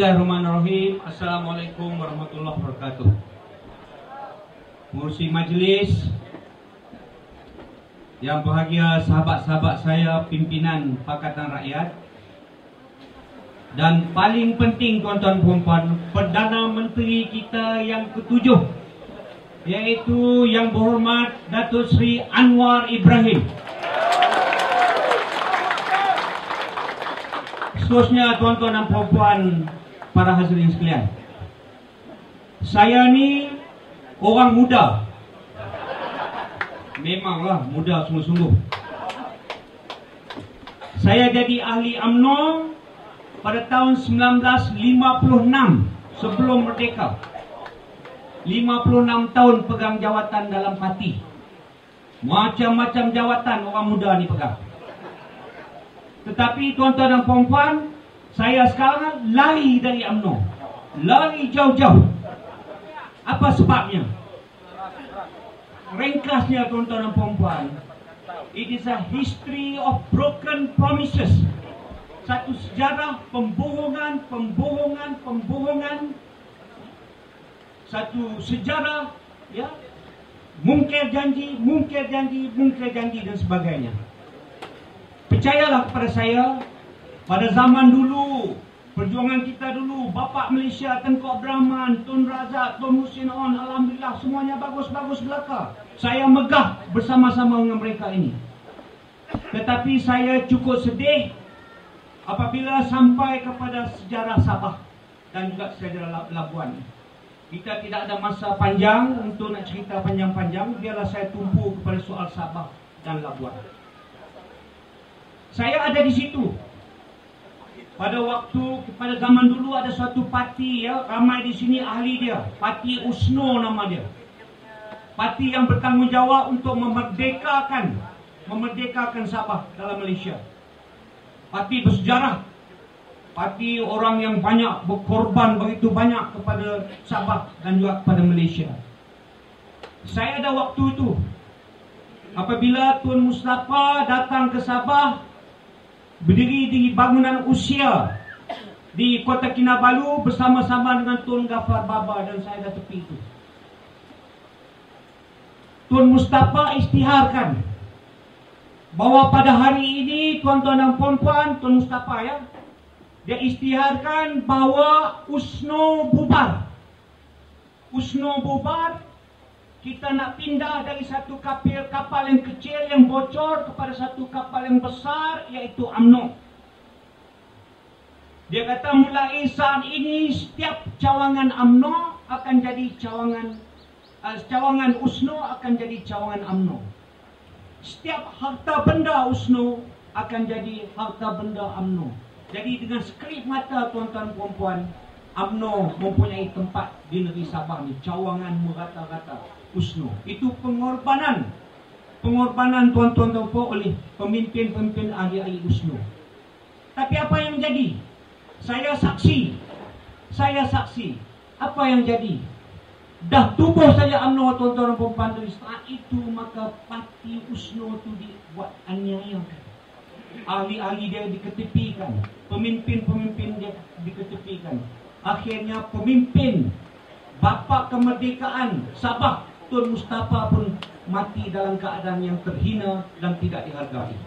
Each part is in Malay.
Bismillahirrahmanirrahim. Assalamualaikum warahmatullahi wabarakatuh. Pengurusi majlis, yang bahagia sahabat-sahabat saya, pimpinan Pakatan Rakyat, dan paling penting tuan-tuan puan-puan, Perdana Menteri kita yang ketujuh, yaitu Yang Berhormat Datuk Seri Anwar Ibrahim. Seterusnya tuan-tuan dan puan-puan, para hadirin sekalian, saya ni orang muda. Memanglah muda sungguh-sungguh. Saya jadi ahli UMNO pada tahun 1956, sebelum merdeka. 56 tahun pegang jawatan dalam parti. Macam-macam jawatan orang muda ni pegang. Tetapi tuan-tuan dan puan-puan, saya sekarang lari dari UMNO. Lari jauh-jauh. Apa sebabnya? Ringkasnya tuan-tuan dan puan-puan, it is a history of broken promises. Satu sejarah pembohongan. Satu sejarah, ya, mungkir janji dan sebagainya. Percayalah kepada saya, pada zaman dulu, perjuangan kita dulu, Bapa Malaysia, Tengku Abdul Rahman, Tun Razak, Tun Husin On, alhamdulillah semuanya bagus-bagus belaka. Saya megah bersama-sama dengan mereka ini. Tetapi saya cukup sedih apabila sampai kepada sejarah Sabah dan juga sejarah Labuan. Kita tidak ada masa panjang untuk nak cerita panjang-panjang. Biarlah saya tumpu kepada soal Sabah dan Labuan. Saya ada di situ. Pada zaman dulu ada suatu parti, ya, ramai di sini ahli dia. Parti USNO nama dia. Parti yang bertanggungjawab untuk memerdekakan Sabah dalam Malaysia. Parti bersejarah. Parti orang yang banyak berkorban begitu banyak kepada Sabah dan juga kepada Malaysia. Saya ada waktu itu. Apabila Tun Mustafa datang ke Sabah, berdiri di bangunan usia di Kota Kinabalu bersama-sama dengan Tun Ghaffar Baba, dan saya ada tepi itu. Tun Mustafa isytiharkan bahawa pada hari ini, tuan-tuan dan puan-puan, Tun Mustafa, ya, dia isytiharkan bahawa USNO bubar. USNO bubar. Kita nak pindah dari satu kapal yang kecil yang bocor kepada satu kapal yang besar, iaitu UMNO. Dia kata mulai saat ini setiap cawangan UMNO akan jadi cawangan USNO akan jadi cawangan UMNO. Setiap harta benda USNO akan jadi harta benda UMNO. Jadi dengan sekelip mata, tuan-tuan puan-puan, UMNO mempunyai tempat di negeri Sabah ni, cawangan merata-rata. USNO. Itu pengorbanan tuan-tuan dan puan oleh pemimpin-pemimpin ahli-ahli USNO. Tapi apa yang jadi? Saya saksi. Apa yang jadi? Dah tubuh saja UMNO, tuan-tuan dan puan, dari saat itu maka parti USNO itu dibuat aniaya. Ahli-ahli dia diketepikan, pemimpin-pemimpin dia diketepikan. Akhirnya pemimpin bapa kemerdekaan Sabah, Tun Mustafa, pun mati dalam keadaan yang terhina dan tidak dihargai.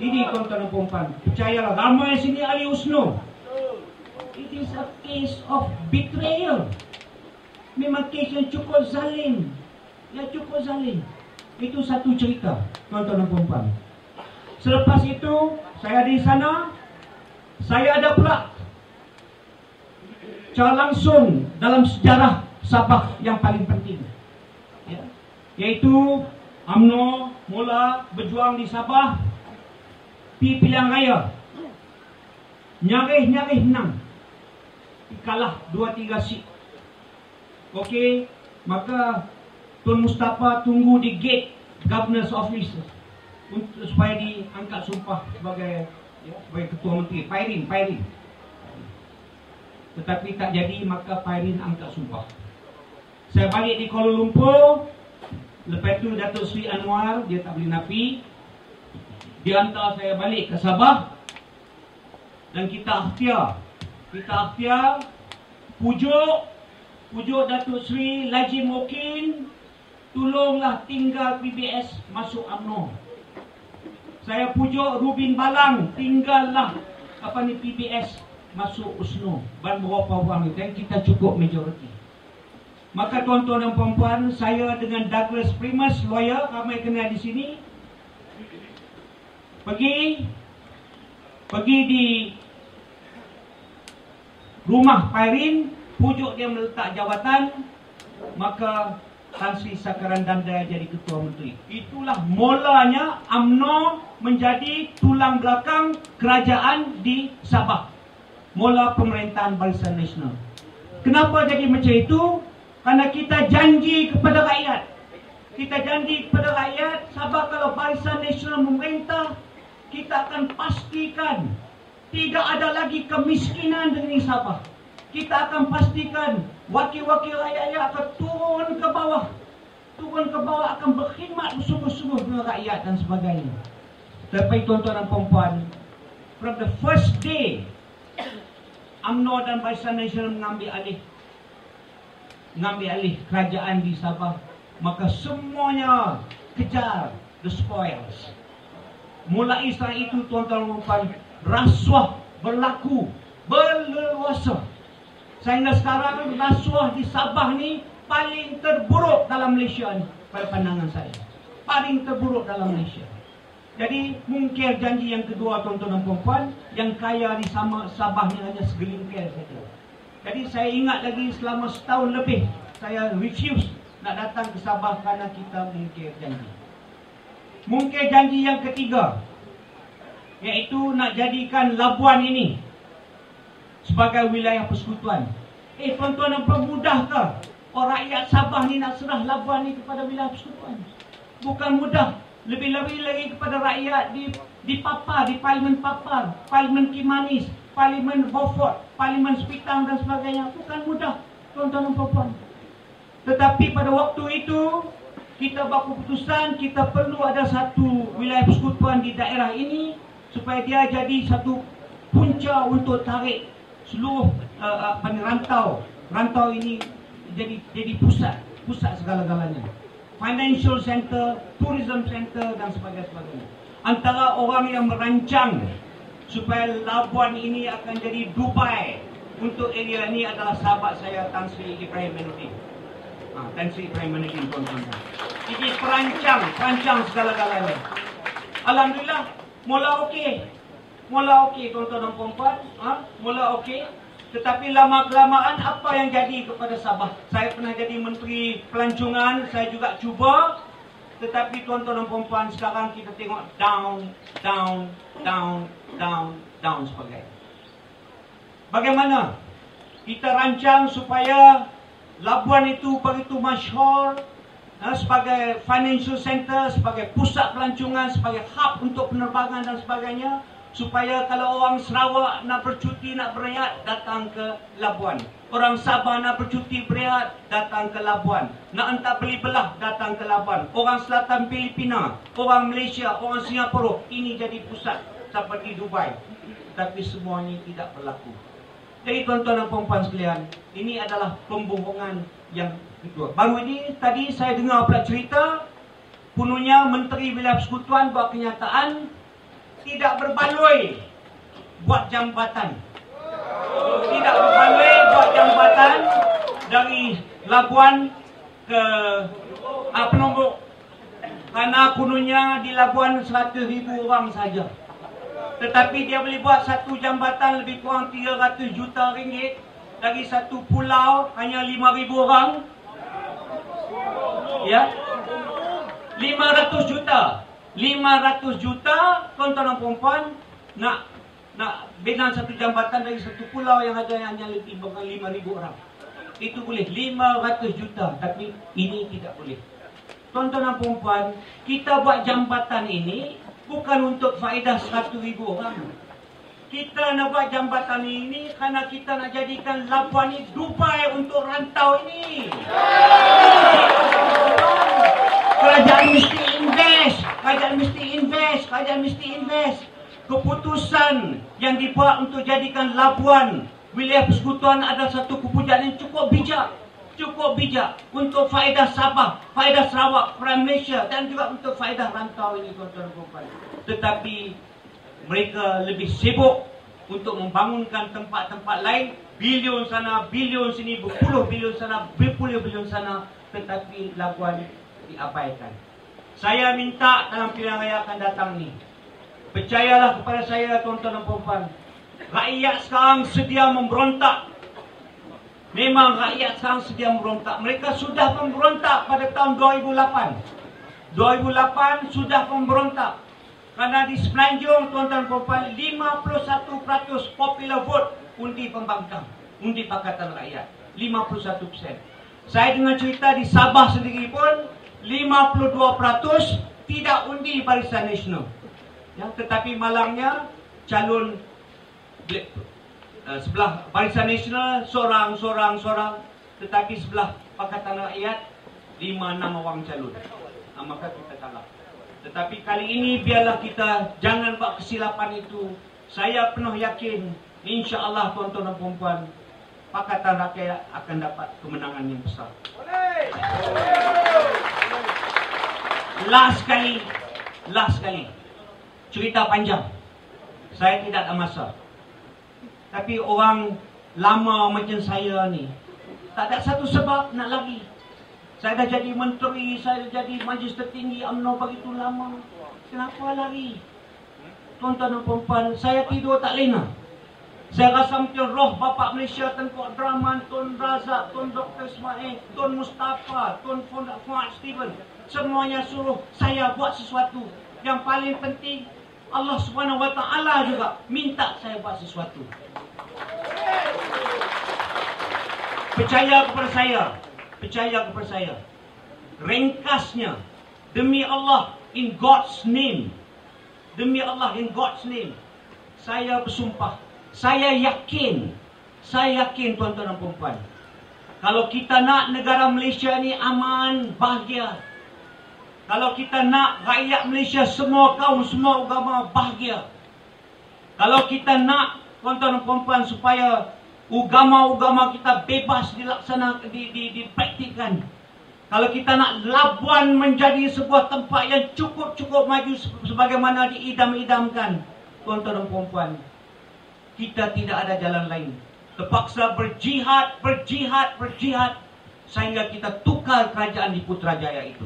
Ini tuan-tuan dan puan, percayalah, ramai sini ahli USNO. It is a case of betrayal. Memang case yang cukup zalim. Ya, cukup zalim. Itu satu cerita, tuan-tuan dan puan. Selepas itu, saya di sana, saya ada pula cara langsung dalam sejarah Sabah yang paling penting, ya, yaitu UMNO mula berjuang di Sabah, pi pilihan raya, nyaris menang, kalah 2-3 seat. Okey, maka Tun Mustafa tunggu di gate Governor's Office untuk supaya diangkat sumpah sebagai, ya, sebagai ketua menteri, Pairin. Tetapi tak jadi, maka Pairin angkat sumpah. Saya balik di Kuala Lumpur. Lepas itu Datuk Seri Anwar, dia tak boleh nafi, dia hantar saya balik ke Sabah. Dan kita ikhtiar kita akhtiar, pujuk Datuk Seri Laji Mokin, tolonglah tinggal PBS masuk UMNO. Saya pujuk Rubin Balang, tinggallah PBS masuk USNO. Dan berapa orang dan kita cukup majoriti. Maka tuan-tuan dan puan-puan, saya dengan Douglas Primus, lawyer, ramai kenal di sini, pergi di rumah Pairin, pujuk dia meletak jawatan, maka Tan Sri Sakarandanda jadi Ketua Menteri. Itulah mulanya UMNO menjadi tulang belakang kerajaan di Sabah. Mula pemerintahan Barisan Nasional. Kenapa jadi macam itu? Karena kita janji kepada rakyat. Kita janji kepada rakyat, Sabah kalau Barisan Nasional memerintah, kita akan pastikan tidak ada lagi kemiskinan di Sabah. Kita akan pastikan wakil-wakil rakyat akan turun ke bawah. Akan berkhidmat bersungguh-sungguh dengan rakyat dan sebagainya. Tapi tuan-tuan dan puan-puan, from the first day UMNO dan Barisan Nasional mengambil alih kerajaan di Sabah, maka semuanya kejar the spoils. Mulai saat itu tuan-tuan dan puan, rasuah berlaku berleluasa. Sehingga sekarang rasuah di Sabah ni paling terburuk dalam Malaysia ni, pada pandangan saya. Paling terburuk dalam Malaysia. Jadi mungkir janji yang kedua tuan-tuan dan puan, yang kaya di Sabah ni hanya segelintir saja. Jadi saya ingat lagi selama setahun lebih saya refuse nak datang ke Sabah kerana kita mungkir janji. Mungkir janji yang ketiga, iaitu nak jadikan Labuan ini sebagai wilayah persekutuan. Tuan-tuan dan puan, mudahkah orang rakyat Sabah ni nak serah Labuan ni kepada wilayah persekutuan? Bukan mudah. Lebih-lebih lagi kepada rakyat di Papar, di Parlimen Papar, Parlimen Kimanis, Parlimen Beaufort, Parlimen Sepitang dan sebagainya. Bukan mudah, tuan-tuan dan puan. Tetapi pada waktu itu kita buat keputusan, kita perlu ada satu wilayah persekutuan di daerah ini supaya dia jadi satu punca untuk tarik seluruh rantau ini jadi pusat segala-galanya. Financial center, tourism center dan sebagainya. Antara orang yang merancang supaya Labuan ini akan jadi Dubai untuk area ini adalah sahabat saya Tan Sri Ibrahim Menudin. Tan Sri Ibrahim Menudin, tuan-tuan. Jadi perancang segala-galanya. Alhamdulillah, mula okey, tuan-tuan dan puan-puan. Mula okey. Tetapi lama-kelamaan apa yang jadi kepada Sabah? Saya pernah jadi Menteri Pelancongan, saya juga cuba. Tetapi tuan-tuan dan puan-puan, sekarang kita tengok down sebagainya. Bagaimana kita rancang supaya Labuan itu begitu masyhur sebagai financial center, sebagai pusat pelancongan, sebagai hub untuk penerbangan dan sebagainya. Supaya kalau orang Sarawak nak bercuti, nak berehat, datang ke Labuan. Orang Sabah nak bercuti berehat, datang ke Labuan. Nak hantar beli belah, datang ke Labuan. Orang Selatan Filipina, orang Malaysia, orang Singapura, ini jadi pusat seperti Dubai. Tapi semuanya tidak berlaku. Jadi tuan-tuan dan puan-puan sekalian, ini adalah pembohongan yang kedua. Baru ini tadi saya dengar pula cerita, penuhnya Menteri Wilayah Persekutuan buat kenyataan tidak berbaloi buat jambatan. Tidak berbaloi buat jambatan dari Labuan ke Penumbuk. Karena kononnya di Labuan 100,000 orang saja. Tetapi dia boleh buat satu jambatan lebih kurang 300 juta ringgit. Dari satu pulau hanya 5,000 orang. Ya, 500 juta. 500 juta tuan-tuan dan puan-puan nak bina satu jambatan dari satu pulau yang ada hanya lebih kurang 5,000 orang. Itu boleh 500 juta, tapi ini tidak boleh. Tuan-tuan dan puan-puan, kita buat jambatan ini bukan untuk faedah 100,000 orang. Kita nak buat jambatan ini kerana kita nak jadikan Labuan ini Dubai untuk rantau ini. Kerajaan mesti invest. Keputusan yang dibuat untuk jadikan Labuan Wilayah persekutuan adalah satu kepunyaan yang cukup bijak untuk faedah Sabah, faedah Sarawak, faedah Malaysia dan juga untuk faedah rantau ini, tuan-tuan dan puan. Tetapi mereka lebih sibuk untuk membangunkan tempat-tempat lain, bilion sana, bilion sini, berpuluh bilion sana, berpuluh bilion sana, tetapi Labuan diabaikan. Saya minta dalam pilihan raya akan datang ni, percayalah kepada saya, tuan-tuan dan puan, rakyat sekarang sedia memberontak. Memang rakyat sekarang sedia memberontak. Mereka sudah memberontak pada tahun 2008. 2008 sudah memberontak. Kerana di Semenanjung, tuan-tuan dan puan, 51% popular vote undi pembangkang, undi Pakatan Rakyat. 51%. Saya dengar cerita di Sabah sendiri pun 52% tidak undi Barisan Nasional. Ya, tetapi malangnya calon sebelah Barisan Nasional seorang, tetapi sebelah Pakatan Rakyat 5-6 orang calon. Maka kita kalah. Tetapi kali ini biarlah kita jangan buat kesilapan itu. Saya penuh yakin, insya-Allah tuan-tuan dan puan-puan, Pakatan Rakyat akan dapat kemenangan yang besar. Last sekali, cerita panjang. Saya tidak ada masa. Tapi orang lama macam saya ni, tak ada satu sebab nak lari. Saya dah jadi menteri, saya dah jadi majlis tertinggi UMNO begitu lama. Kenapa lari? Tuan-tuan dan puan-puan, saya tidur tak lena. Saya rasa macam roh bapa Malaysia, Tengku Abdul Rahman, Tun Razak, Tun Dr. Ismail, Tun Mustafa, Tun Fuad Steven, semuanya suruh saya buat sesuatu. Yang paling penting, Allah SWT juga minta saya buat sesuatu. Percaya kepada saya. Ringkasnya, demi Allah, in God's name. Demi Allah, in God's name. Saya bersumpah. Saya yakin tuan-tuan dan puan-puan, kalau kita nak negara Malaysia ni aman, bahagia, kalau kita nak rakyat Malaysia semua kaum, semua agama bahagia, kalau kita nak tuan-tuan dan puan-puan supaya agama-agama kita bebas dilaksanakan, dipraktikkan, kalau kita nak Labuan menjadi sebuah tempat yang cukup maju sebagaimana diidam-idamkan, tuan-tuan dan puan-puan, kita tidak ada jalan lain. Terpaksa berjihad sehingga kita tukar kerajaan di Putrajaya itu.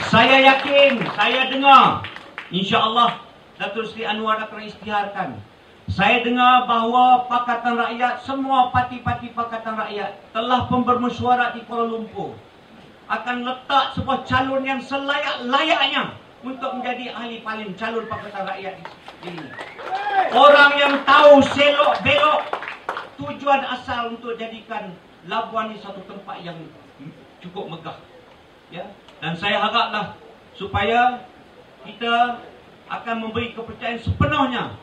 Saya yakin, saya dengar, insya-Allah Datuk Seri Anwar akan isytiharkan. Saya dengar bahawa Pakatan Rakyat, semua parti-parti Pakatan Rakyat telah pun bermesyuarat di Kuala Lumpur akan letak sebuah calon yang selayak-layaknya untuk menjadi ahli paling calon Pakatan Rakyat ini. Orang yang tahu selok belok tujuan asal untuk jadikan Labuan ini satu tempat yang cukup megah. Ya, dan saya haraplah supaya kita akan memberi kepercayaan sepenuhnya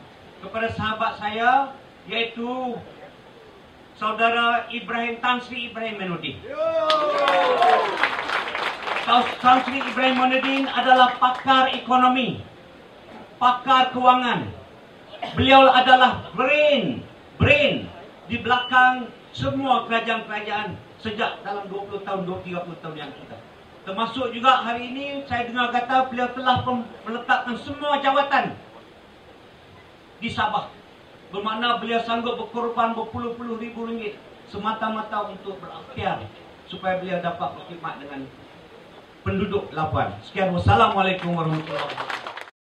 kepada sahabat saya, iaitu saudara Tan Sri Ibrahim Mainuddin. Tan Sri Ibrahim Mainuddin adalah pakar ekonomi, pakar kewangan. Beliau adalah brain di belakang semua kerajaan-kerajaan sejak dalam 20 tahun, 30 tahun yang kita. Termasuk juga hari ini saya dengar kata beliau telah meletakkan semua jawatan di Sabah. Bermakna beliau sanggup berkorban berpuluh-puluh ribu ringgit semata-mata untuk berakhtiar supaya beliau dapat berkhidmat dengan penduduk Labuan. Sekian, wassalamualaikum warahmatullahi wabarakatuh.